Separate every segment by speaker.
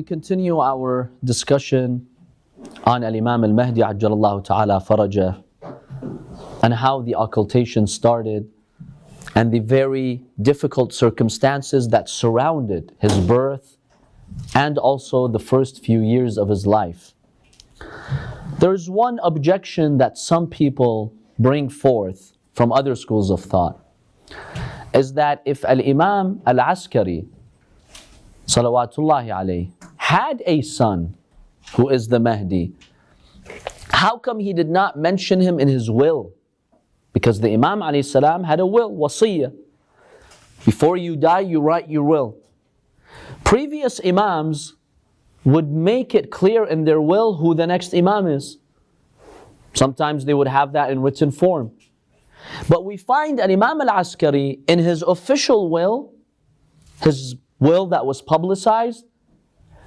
Speaker 1: continue our discussion on Imam al-Mahdi ajjalallahu ta'ala farajah and how the occultation started and the very difficult circumstances that surrounded his birth and also the first few years of his life. There's one objection that some people bring forth from other schools of thought, is that if al-Imam al-Askari salawatullahi alayhi had a son who is the Mahdi, how come he did not mention him in his will? Because the Imam alayhi salam had a will, wasiyah. Before you die, you write your will. Previous Imams would make it clear in their will who the next Imam is. Sometimes they would have that in written form. But we find an Imam al-Askari in his official will, his will that was publicized,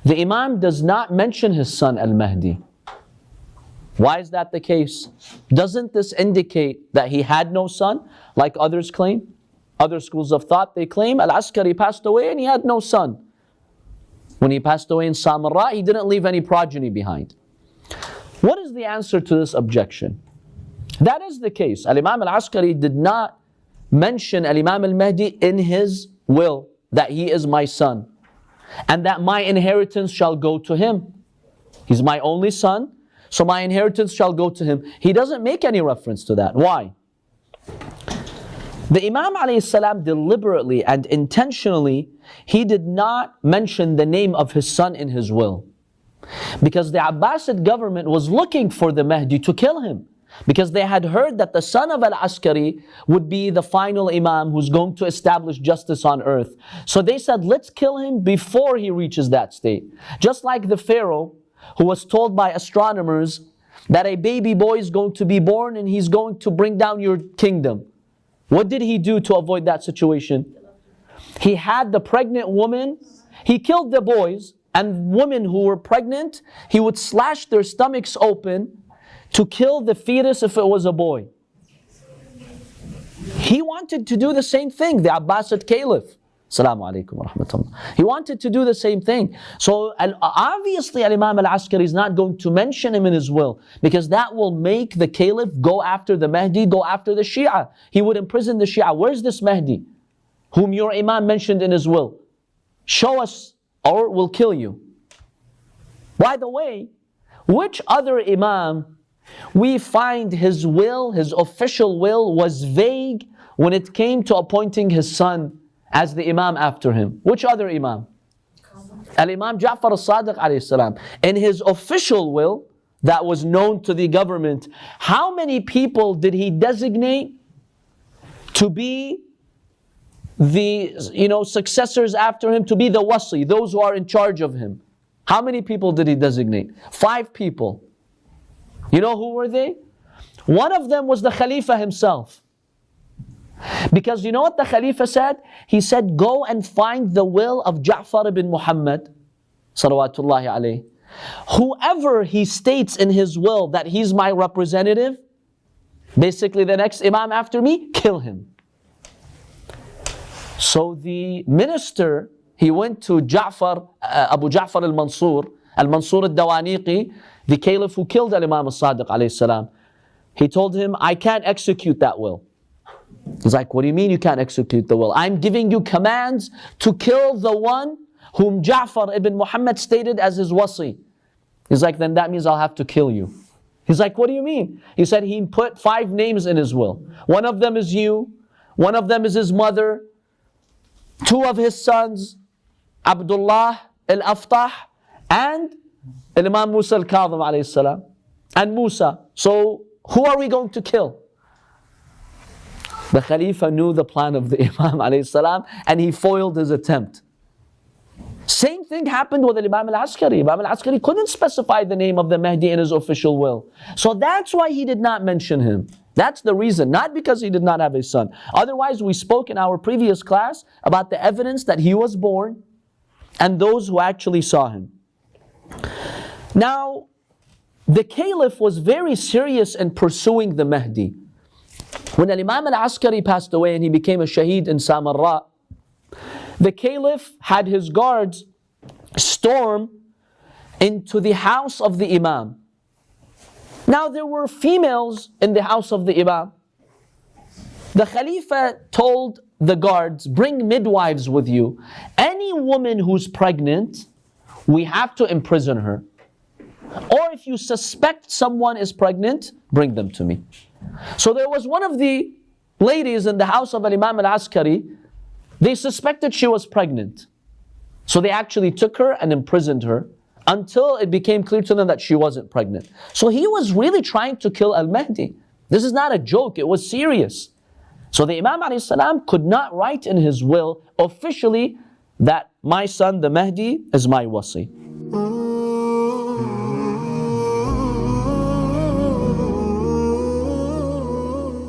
Speaker 1: the Imam does not mention his son al-Mahdi. Why is that the case? Doesn't this indicate that he had no son, like others claim? Other schools of thought, they claim al-Askari passed away and he had no son. When he passed away in Samarra, he didn't leave any progeny behind. What is the answer to this objection? That is the case. Al-Imam al-Askari did not mention al-Imam al-Mahdi in his will, that he is my son, and that my inheritance shall go to him. He's my only son, so my inheritance shall go to him. He doesn't make any reference to that. Why? The Imam alayhi salam deliberately and intentionally, he did not mention the name of his son in his will. Because the Abbasid government was looking for the Mahdi to kill him. Because they had heard that the son of al-Askari would be the final Imam who's going to establish justice on earth. So they said, let's kill him before he reaches that state. Just like the Pharaoh who was told by astronomers that a baby boy is going to be born and he's going to bring down your kingdom. What did he do to avoid that situation? He had the pregnant woman, he killed the boys, and women who were pregnant, he would slash their stomachs open to kill the fetus if it was a boy. He wanted to do the same thing, the Abbasid Caliph. Assalamu alaikum wa rahmatullah. He wanted to do the same thing. So obviously Imam al-Askari is not going to mention him in his will, because that will make the Caliph go after the Mahdi, go after the Shia. He would imprison the Shia. Where's this Mahdi whom your Imam mentioned in his will? Show us or we'll kill you. By the way, which other Imam we find his will, his official will, was vague when it came to appointing his son as the Imam after him? Which other Imam? Al-Imam Ja'far al-Sadiq alayhi salam. In his official will that was known to the government, how many people did he designate to be the successors after him, to be the wasi, those who are in charge of him? How many people did he designate? 5 people. You know who were they? One of them was the Khalifa himself. Because you know what the Khalifa said? He said, go and find the will of Ja'far ibn Muhammad salawatullahi alayhi. Whoever he states in his will that he's my representative, basically the next Imam after me, kill him. So the minister, he went to Ja'far, Abu Ja'far al-Mansur al-Dawaniqi, the Caliph who killed Imam al-Sadiq alayhi salam. He told him, I can't execute that will. He's like, what do you mean you can't execute the will? I'm giving you commands to kill the one whom Ja'far ibn Muhammad stated as his wasi. He's like, then that means I'll have to kill you. He's like, what do you mean? He said he put 5 names in his will. One of them is you, one of them is his mother, 2 of his sons, Abdullah al-Aftah and Imam Musa al-Kadhim alayhi salam, and Musa. So who are we going to kill? The Khalifa knew the plan of the Imam alayhi salam, and he foiled his attempt. Same thing happened with Imam al-Askari. Imam al-Askari couldn't specify the name of the Mahdi in his official will. So that's why he did not mention him. That's the reason, not because he did not have a son. Otherwise, we spoke in our previous class about the evidence that he was born and those who actually saw him. Now, the Caliph was very serious in pursuing the Mahdi. When Imam al-Askari passed away and he became a shaheed in Samarra, the Caliph had his guards storm into the house of the Imam. Now there were females in the house of the Imam. The Khalifa told the guards, bring midwives with you. Any woman who's pregnant, we have to imprison her. Or if you suspect someone is pregnant, bring them to me. So there was one of the ladies in the house of Imam al-Askari, they suspected she was pregnant. So they actually took her and imprisoned her until it became clear to them that she wasn't pregnant. So he was really trying to kill al-Mahdi. This is not a joke, it was serious. So the Imam ﷺ could not write in his will officially that my son, the Mahdi, is my wasi.